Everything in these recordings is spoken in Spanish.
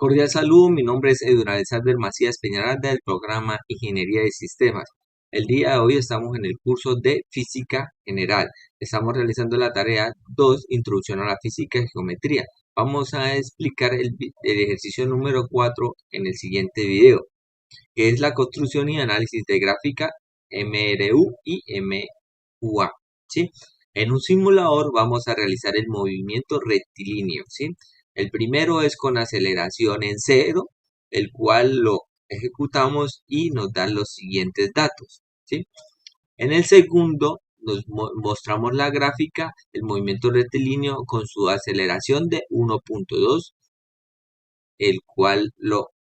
Cordial saludo, mi nombre es Edwin Alexander Macías Peñaranda del programa Ingeniería de Sistemas. El día de hoy estamos en el curso de Física General. Estamos realizando la tarea 2, Introducción a la Física y Geometría. Vamos a explicar el ejercicio número 4 en el siguiente video, que es la construcción y análisis de gráfica MRU y MUA, ¿sí? En un simulador vamos a realizar el movimiento rectilíneo, ¿sí? El primero es con aceleración en cero, el cual lo ejecutamos y nos da los siguientes datos, ¿sí? En el segundo nos mostramos la gráfica del movimiento rectilíneo con su aceleración de 1.2, el cual lo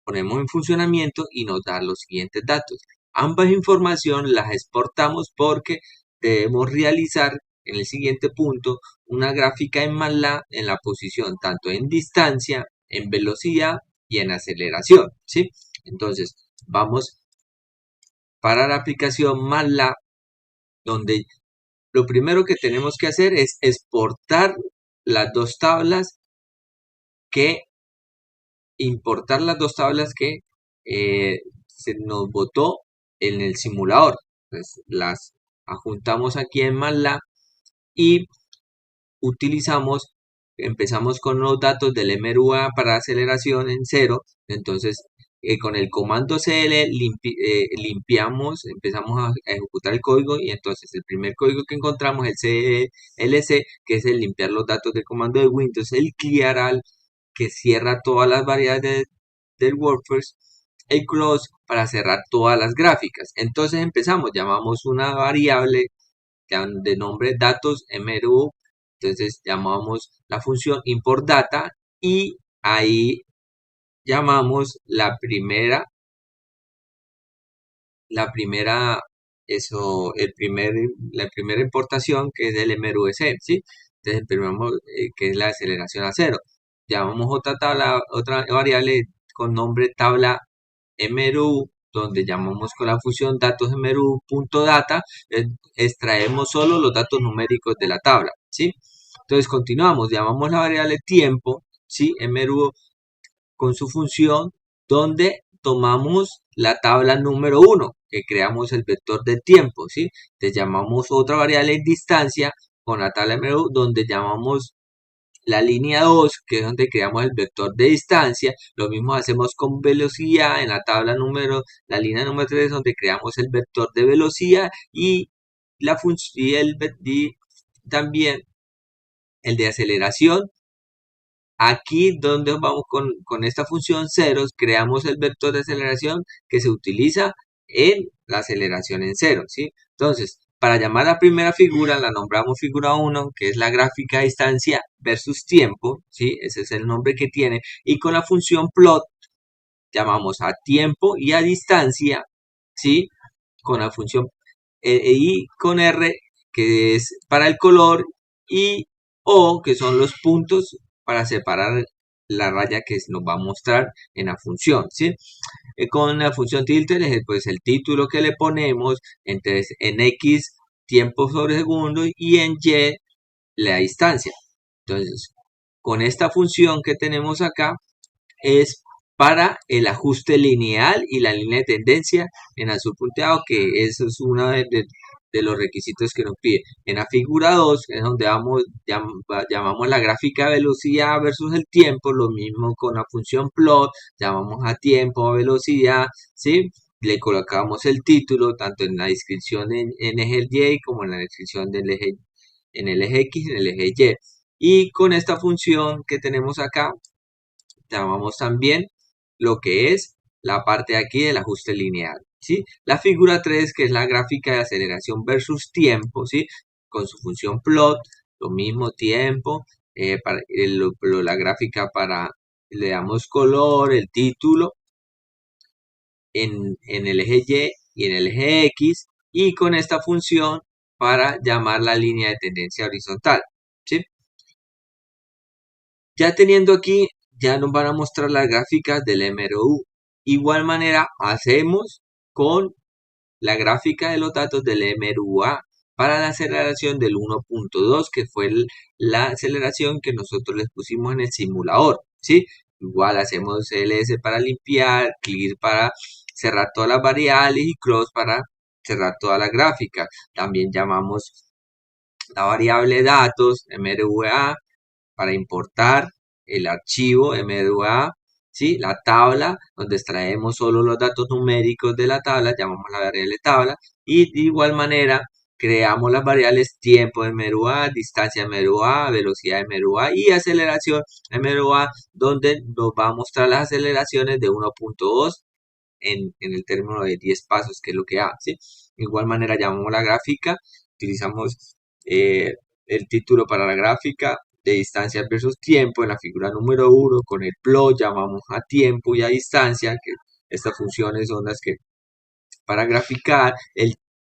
ponemos en funcionamiento y nos da los siguientes datos. Ambas informaciones las exportamos porque debemos realizar en el siguiente punto una gráfica en MATLAB en la posición tanto en distancia, en velocidad y en aceleración, ¿sí? Entonces, vamos para la aplicación MATLAB, donde lo primero que tenemos que hacer es exportar las dos tablas que se nos botó en el simulador. Entonces, las adjuntamos aquí en MATLAB y empezamos con los datos del MRUA para aceleración en cero. Entonces, con el comando CL limpiamos, empezamos a ejecutar el código y entonces el primer código que encontramos es el CLC, que es el limpiar los datos del comando de Windows, el clear all, que cierra todas las variables del workforce, el close para cerrar todas las gráficas. Entonces empezamos, llamamos una variable de nombre datos MRU, entonces llamamos la función import data y ahí llamamos la primera, la primera importación, que es el MRUC, ¿sí? Entonces imprimimos que es la aceleración a cero. Llamamos otra variable con nombre tabla MRU, donde llamamos con la función datos MRU.data, extraemos solo los datos numéricos de la tabla, ¿sí? Entonces continuamos, llamamos la variable tiempo, ¿sí? MRU con su función, donde tomamos la tabla número 1, que creamos el vector del tiempo, ¿sí? Entonces llamamos otra variable en distancia con la tabla MRU, donde llamamos la línea 2, que es donde creamos el vector de distancia. Lo mismo hacemos con velocidad en la la línea número 3, donde creamos el vector de velocidad y también el de aceleración. Aquí donde vamos con esta función ceros, creamos el vector de aceleración que se utiliza en la aceleración en cero, ¿sí? Entonces, para llamar a la primera figura, la nombramos figura 1, que es la gráfica a distancia versus tiempo, ¿sí? Ese es el nombre que tiene. Y con la función plot, llamamos a tiempo y a distancia, ¿sí? Con la función y con R, que es para el color, y O, que son los puntos para separar la raya que nos va a mostrar en la función, ¿sí? Con la función tilde, pues el título que le ponemos, entonces en X tiempo sobre segundo y en Y la distancia. Entonces, con esta función que tenemos acá es para el ajuste lineal y la línea de tendencia en azul punteado, que eso es uno de los requisitos que nos pide. En la figura 2 es donde llamamos la gráfica de velocidad versus el tiempo, lo mismo con la función plot, llamamos a tiempo, a velocidad, ¿sí? Le colocamos el título tanto en la descripción en eje Y como en la descripción en el eje X y en el eje Y. Y con esta función que tenemos acá, llamamos también lo que es la parte de aquí del ajuste lineal, ¿sí? La figura 3, que es la gráfica de aceleración versus tiempo, ¿sí? Con su función plot, lo mismo tiempo, la gráfica le damos color, el título en el eje Y y en el eje X, y con esta función para llamar la línea de tendencia horizontal, ¿sí? Ya teniendo aquí, ya nos van a mostrar las gráficas del MRU. Igual manera hacemos con la gráfica de los datos del MRUA para la aceleración del 1.2, que fue la aceleración que nosotros les pusimos en el simulador, ¿sí? igual hacemos ls para limpiar, clear para cerrar todas las variables y close para cerrar toda la gráfica. También llamamos la variable datos mrva para importar el archivo mrva, ¿sí? La tabla donde extraemos solo los datos numéricos de la tabla, llamamos la variable tabla, y de igual manera creamos las variables tiempo mrva, distancia mrva, velocidad mrva y aceleración mrva, donde nos va a mostrar las aceleraciones de 1.2 en el término de 10 pasos, que es lo que hace. De igual manera llamamos la gráfica, utilizamos el título para la gráfica de distancia versus tiempo en la figura número 1 con el plot llamamos a tiempo y a distancia, que estas funciones son las que para graficar, el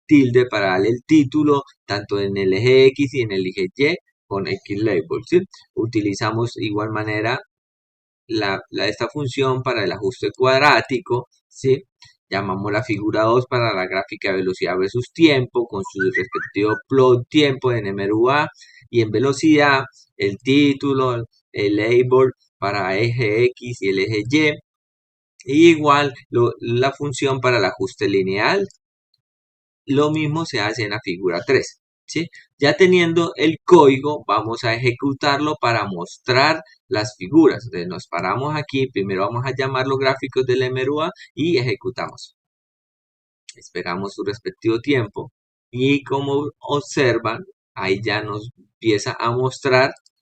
tilde para darle el título tanto en el eje X y en el eje Y con X label, ¿sí? Utilizamos de igual manera esta función para el ajuste cuadrático, ¿sí? Llamamos la figura 2 para la gráfica de velocidad versus tiempo con su respectivo plot tiempo en mrva y en velocidad el título, el label para eje X y el eje Y. Y igual la función para el ajuste lineal, lo mismo se hace en la figura 3. ¿Sí? Ya teniendo el código, vamos a ejecutarlo para mostrar las figuras. Entonces nos paramos aquí, primero vamos a llamar los gráficos del MRUA y ejecutamos. Esperamos su respectivo tiempo y como observan, ahí ya nos empieza a mostrar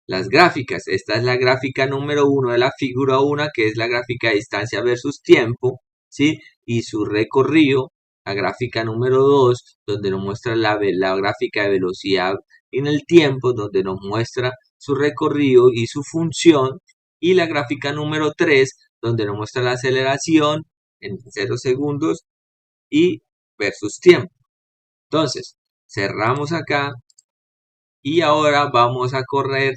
las gráficas. Esta es la gráfica número 1 de la figura 1, que es la gráfica de distancia versus tiempo, ¿sí? Y su recorrido. La gráfica número 2, donde nos muestra la gráfica de velocidad en el tiempo, donde nos muestra su recorrido y su función. Y la gráfica número 3, donde nos muestra la aceleración en 0 segundos y versus tiempo. Entonces, cerramos acá y ahora vamos a correr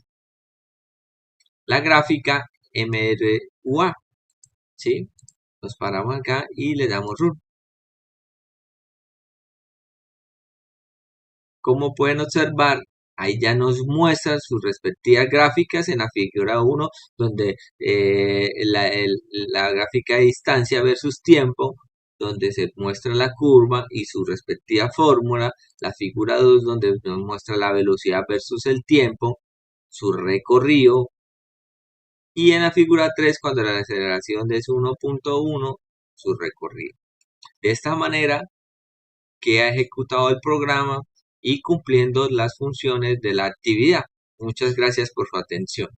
la gráfica MRUA, ¿sí? Nos paramos acá y le damos run. Como pueden observar, ahí ya nos muestra sus respectivas gráficas en la figura 1, donde la gráfica de distancia versus tiempo, donde se muestra la curva y su respectiva fórmula, la figura 2, donde nos muestra la velocidad versus el tiempo, su recorrido, y en la figura 3, cuando la aceleración es 1.1, su recorrido. De esta manera queda ejecutado el programa y cumpliendo las funciones de la actividad. Muchas gracias por su atención.